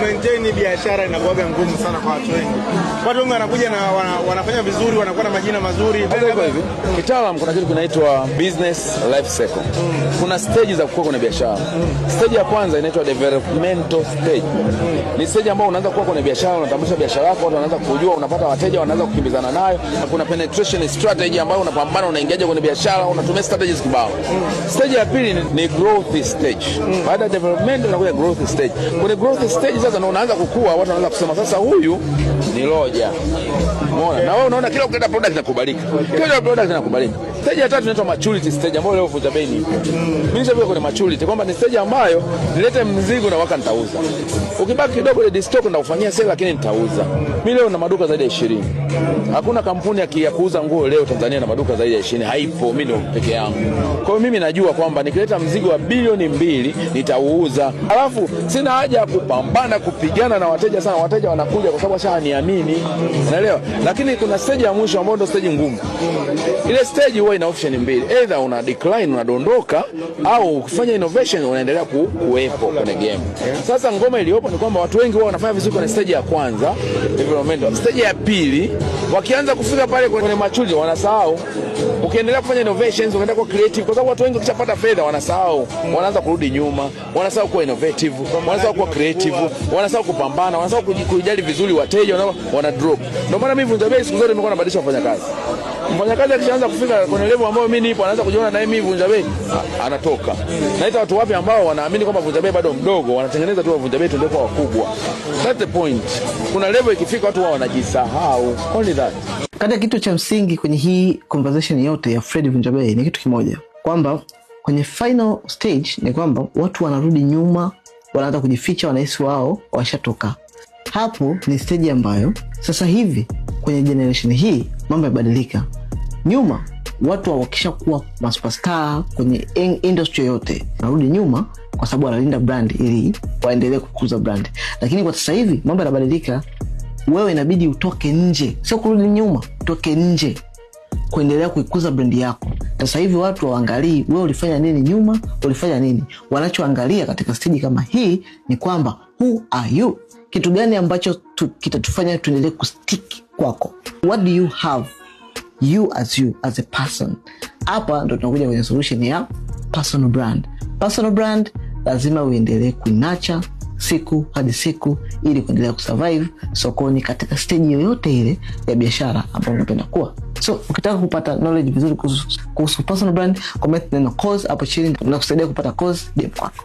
maintain biashara inakuwa ngumu sana kwa watu wengi. Watu wengi wanakuja na wanafanya vizuri, wanakuwa na majina mazuri. Hata hivi kitaalamu kuna kitu kinaitwa business life cycle. Kuna stage za kukua kwenye biashara. Stage ya kwanza inaitwa developmental stage. Ni stage ambayo unaanza kukua kwenye biashara, unatambulisha biashara yako, watu wanaanza kujua, unapata wateja, wanaanza kukimbizana nayo. Kuna penetration strategy ambayo unapambana, unaingia kwenye biashara, unatumia strategies kibao. Stage ya pili ni growth stage. Baada ya development unakuja growth stage. Kwenye growth stage sasa ndio unaanza kukua, watu wanaanza kusema sasa huyu ni loja. Umeona? Na wewe unaona kila ukileta product inakubalika. Kila product inakubalika. Stage ya tatu inaitwa maturity stage ambayo leo Vunja Bei ni. Mimi nishafikia kwenye maturity kwamba ni stage ambayo nilete mzigo na waka nitauza. Ukibaki kidogo ile stock nitakufanyia sale lakini nitauza. Mimi leo na maduka zaidi ya 20. Hakuna kampuni ya kuuza nguo leo Tanzania na maduka zaidi ya 20 haipo, mimi ndio peke yangu. Kwa hiyo mimi najua kwamba nikileta mzigo wa bilioni 2 nitauuza. Alafu sina haja ya kupambana kupigana na wateja sana, wateja wanakuja kwa sababu washaniamini. Unaelewa? Lakini kuna stage ya mwisho ambayo ndio stage ngumu. Ile stage huwa ina option mbili. Either una decline, unadondoka, au ukifanya innovation unaendelea kuwepo kwenye game. Sasa ngoma iliyopo ni kwamba watu wengi wao wanafanya vizuri kwenye stage ya kwanza, development. Stage ya pili, wakianza kufika pale kwenye maturity wanasahau. Ukiendelea kufanya innovations, unaenda kwa creative, kwa sababu watu wengi wakishapata fedha wanasahau, wanaanza kurudi nyuma, wanasahau kuwa innovative, wanasahau kuwa creative, wanasahau kupambana, wanasahau kujali vizuri wateja, wana drop. Ndio maana mimi Vunja Bei siku zote nimekuwa nabadilisha wafanyakazi. Mfanyakazi akishaanza kufika kwenye level ambayo mimi nipo, anaanza kujiona na mimi Vunja Bei, anatoka. Naita watu wapi ambao wanaamini kwamba Vunja Bei bado mdogo, wanatengeneza tu Vunja Bei tuende kwa wakubwa. That's the point. Kuna level ikifika watu wao wanajisahau. Only that. Kati ya kitu cha msingi kwenye hii conversation yote ya Fred Vunja Bei ni kitu kimoja, kwamba kwenye final stage ni kwamba watu wanarudi nyuma, wanaanza kujificha, wanahisi wao washatoka. Hapo ni stage ambayo sasa hivi kwenye generation hii mambo yabadilika. Nyuma watu wakisha kuwa superstar kwenye industry yote wanarudi nyuma kwa sababu wanalinda brand ili waendelee kukuza brand. Lakini kwa sasa hivi mambo yanabadilika. Wewe inabidi utoke nje, sio kurudi nyuma, utoke nje kuendelea kuikuza brand yako. Sasa hivi watu waangalie wewe ulifanya nini nyuma, ulifanya nini. Wanachoangalia katika stage kama hii ni kwamba who are you? Kitu gani ambacho kitatufanya tuendelee kustick kwako? What do you have, you as a person? Hapa ndo tunakuja kwenye solution ya personal brand. Personal brand lazima uendelee kuinacha siku hadi siku ili kuendelea kusurvive sokoni katika stage yoyote ile ya biashara ambayo unapenda kuwa. So ukitaka kupata knowledge vizuri kuhusu personal brand, comment neno course hapo chini na kusaidia kupata course DM kwako.